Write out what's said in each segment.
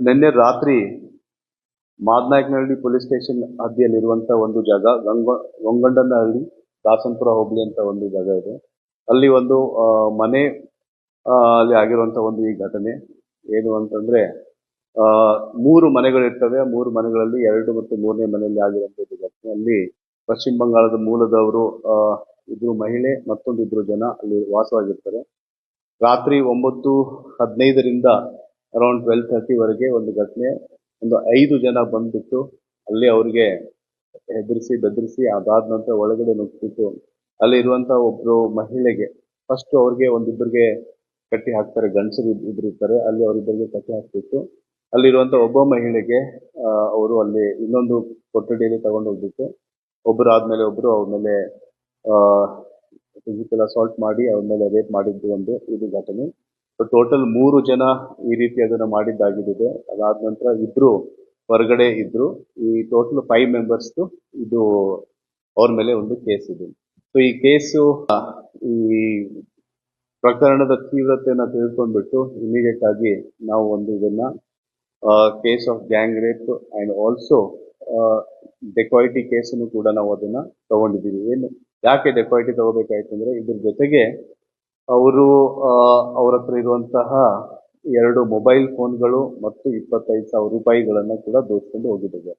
ನಿನ್ನೆ ರಾತ್ರಿ Madanayakanahalli police station ಹದ್ದಿಯಲ್ಲಿರುವಂತಹ ಒಂದು ಜಾಗ ಗೊಂಗಂಡನಹಳ್ಳಿ ದಾಸನಪುರ ಹೋಬಳಿ ಅಂತ ಒಂದು ಜಾಗ ಇದೆ. ಅಲ್ಲಿ ಒಂದು ಮನೆ ಅಲ್ಲಿ ಆಗಿರುವಂತಹ ಒಂದು ಈ ಘಟನೆ ಏನು ಅಂತಂದ್ರೆ 3 ಮನೆಗಳಿರ್ತವೆ. 3 ಮನೆಗಳಲ್ಲಿ 2 ಮತ್ತು 3ನೇ ಮನೆಯಲ್ಲಿ ಆಗಿರುವಂತಹ ಘಟನೆ. ಅಲ್ಲಿ ಪಶ್ಚಿಮ ಬಂಗಾಳದ ಮೂಲದವರು ಇಬ್ರು ಮಹಿಳೆ ಮತ್ತೊಂದು 2 ಜನ ಅಲ್ಲಿ ವಾಸವಾಗಿರ್ತಾರೆ. ರಾತ್ರಿ 9:15ರಿಂದ ಅರೌಂಡ್ 12:30 ವರೆಗೆ ಒಂದು ಘಟನೆ. ಒಂದು 5 ಜನ ಬಂದ್ಬಿಟ್ಟು ಅಲ್ಲಿ ಅವ್ರಿಗೆ ಹೆದರಿಸಿ ಬೆದರಿಸಿ ಅದಾದ ನಂತರ ಒಳಗಡೆ ನುಗ್ಗಿಬಿಟ್ಟು ಅಲ್ಲಿ ಇರುವಂತಹ ಒಬ್ರು ಮಹಿಳೆಗೆ ಫಸ್ಟ್ ಅವ್ರಿಗೆ ಒಂದಿಬ್ಬರಿಗೆ ಕಟ್ಟಿ ಹಾಕ್ತಾರೆ. ಗಂಡಸರು ಇರ್ತಾರೆ, ಅಲ್ಲಿ ಅವರಿಬ್ಬರಿಗೆ ಕಟ್ಟಿ ಹಾಕ್ಬಿಟ್ಟು ಅಲ್ಲಿರುವಂತ ಒಬ್ಬ ಮಹಿಳೆಗೆ ಅವರು ಅಲ್ಲಿ ಇನ್ನೊಂದು ಕೊಠಡಿಯಲ್ಲಿ ತಗೊಂಡು ಹೋಗ್ಬಿಟ್ಟು ಒಬ್ಬರಾದ್ಮೇಲೆ ಒಬ್ರು ಅವ್ರ ಮೇಲೆ ಫಿಸಿಕಲ್ ಅಸಾಲ್ಟ್ ಮಾಡಿ ಅವ್ರ ಮೇಲೆ ರೇಪ್ ಮಾಡಿದ್ದು ಒಂದು ಇದು ಘಟನೆ. ಟೋಟಲ್ 3 ಜನ ಈ ರೀತಿ ಅದನ್ನ ಮಾಡಿದ್ದಾಗಿದೆ. ಅದಾದ ನಂತರ 2 ಹೊರಗಡೆ ಇದ್ರು. ಈ ಟೋಟಲ್ 5 ಮೆಂಬರ್ಸ್ ಇದು ಅವ್ರ ಮೇಲೆ ಒಂದು ಕೇಸ್ ಇದೆ. ಸೊ ಈ ಕೇಸು ಈ ಪ್ರಕರಣದ ತೀವ್ರತೆಯನ್ನು ತಿಳ್ಕೊಂಡ್ಬಿಟ್ಟು ಇಮಿಡಿಯೇಟ್ ಆಗಿ ನಾವು ಒಂದು ಇದನ್ನ case of gang rape and also dacoity ಕೇಸನ್ನು ಕೂಡ ನಾವು ಅದನ್ನ ತಗೊಂಡಿದ್ದೀವಿ. ಏನು ಯಾಕೆ ಡೆಕಾಯಿಟಿ ತಗೋಬೇಕಾಯ್ತು ಅಂದ್ರೆ ಇದ್ರ ಜೊತೆಗೆ ಅವರು ಅವ್ರ ಹತ್ರ ಇರುವಂತಹ 2 ಮೊಬೈಲ್ ಫೋನ್ಗಳು ಮತ್ತು 25,000 ರೂಪಾಯಿಗಳನ್ನ ಕೂಡ ದೋಚ್ಕೊಂಡು ಹೋಗಿದ್ದಾರೆ.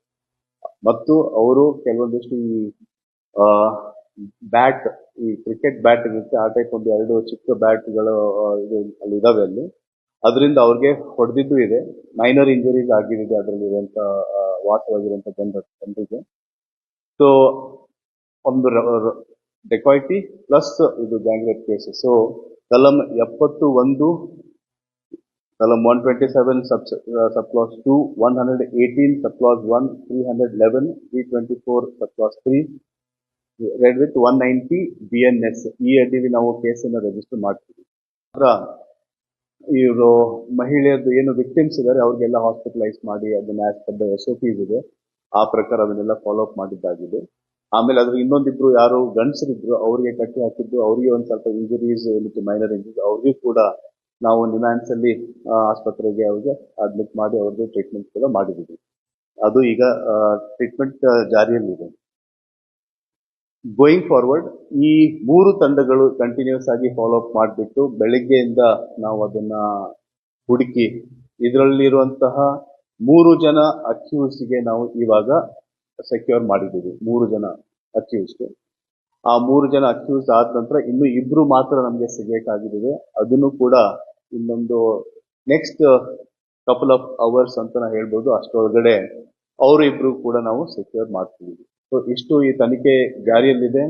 ಮತ್ತು ಅವರು ಕೆಲವೊಂದಿಷ್ಟು ಈ ಬ್ಯಾಟ್, ಈ ಕ್ರಿಕೆಟ್ ಬ್ಯಾಟ್ ಇರುತ್ತೆ, ಆ ಟೈಪ್ ಒಂದು 2 ಚಿಕ್ಕ ಬ್ಯಾಟ್ಗಳು ಅಲ್ಲಿ ಇದಾವೆ. ಅಲ್ಲಿ ಅದರಿಂದ ಅವ್ರಿಗೆ ಹೊಡೆದಿದ್ದು ಇದೆ. ಮೈನರ್ ಇಂಜುರೀಸ್ ಆಗಿರುತ್ತೆ ಅದರಲ್ಲಿ ಇರುವಂತ ವಾಸವಾಗಿರುವಂತ ಜನರಿಗೆ. ಸೊ ಒಂದು ಡೆಕಾಯಿಟಿ ಪ್ಲಸ್ ಇದು ಗ್ಯಾಂಗ್ ರೇಪ್ ಕೇಸ್. ಸೊ ಕಲಂ 71, ಕಲಂ 127 sub clause 2, 118 sub clause 1, 311, 324 sub clause 3 read with 190 BNS ಈ ಅಡಿಯಲ್ಲಿ ನಾವು ಕೇಸನ್ನು ರಿಜಿಸ್ಟರ್ ಮಾಡ್ತೀವಿ. ಇವರು ಮಹಿಳೆಯರು ಏನು ವಿಕ್ಟಿಮ್ಸ್ ಇದ್ದಾರೆ ಅವ್ರಿಗೆಲ್ಲ ಹಾಸ್ಪಿಟಲೈಸ್ ಮಾಡಿ ಅದನ್ನ ಆಸ್ ಪರ್ ದ SOPs ಇದೆ ಆ ಪ್ರಕಾರ ಅದನ್ನೆಲ್ಲ ಫಾಲೋ ಅಪ್ ಮಾಡಿದ್ದಾಗಿದೆ. ಆಮೇಲೆ ಅದ್ರ ಇನ್ನೊಂದಿಬ್ರು ಯಾರು ಗಂಡಸರಿದ್ರು ಅವ್ರಿಗೆ ಕಟ್ಟಿ ಹಾಕಿದ್ದು, ಅವ್ರಿಗೆ ಒಂದ್ ಸ್ವಲ್ಪ ಇಂಜುರೀಸ್ ಮೈನರ್ ಇಂಜುರೀಸ್, ಅವ್ರಿಗೂ ಕೂಡ ನಾವು ನಿಮ್ಯಾನ್ಸ್ ಅಲ್ಲಿ ಆಸ್ಪತ್ರೆಗೆ ಅವ್ರಿಗೆ ಅಡ್ಮಿಟ್ ಮಾಡಿ ಅವ್ರಿಗೆ ಟ್ರೀಟ್ಮೆಂಟ್ ಕೂಡ ಮಾಡಿದ್ದೀವಿ. ಅದು ಈಗ ಟ್ರೀಟ್ಮೆಂಟ್ ಜಾರಿಯಲ್ಲಿದೆ. ಗೋಯಿಂಗ್ ಫಾರ್ವರ್ಡ್ ಈ 3 ತಂಡಗಳು ಕಂಟಿನ್ಯೂಸ್ ಆಗಿ ಫಾಲೋ ಅಪ್ ಮಾಡಿಬಿಟ್ಟು ಬೆಳಿಗ್ಗೆಯಿಂದ ನಾವು ಅದನ್ನ ಹುಡುಕಿ ಇದರಲ್ಲಿರುವಂತಹ 3 ಜನ ಅಕ್ಯೂಸ್ಗೆ ನಾವು ಇವಾಗ ಸೆಕ್ಯೂರ್ ಮಾಡಿದ್ದೀವಿ. 3 ಜನ ಅಕ್ಯೂಸ್ಡ್. ಆ 3 ಜನ ಅಕ್ಯೂಸ್ ಆದ ನಂತರ ಇನ್ನು 2 ಮಾತ್ರ ನಮಗೆ ಸಿಗಬೇಕಾಗಿದೆ. ಅದನ್ನು ಕೂಡ ಇನ್ನೊಂದು ನೆಕ್ಸ್ಟ್ ಕಪಲ್ ಆಫ್ ಅವರ್ಸ್ ಅಂತ ನಾವು ಹೇಳ್ಬೋದು. ಅಷ್ಟರೊಳಗಡೆ ಅವರು 2 ಕೂಡ ನಾವು ಸೆಕ್ಯೂರ್ ಮಾಡ್ತೀವಿ. ಸೊ ಇಷ್ಟು ಈ ತನಿಖೆ ಜಾರಿಯಲ್ಲಿದೆ.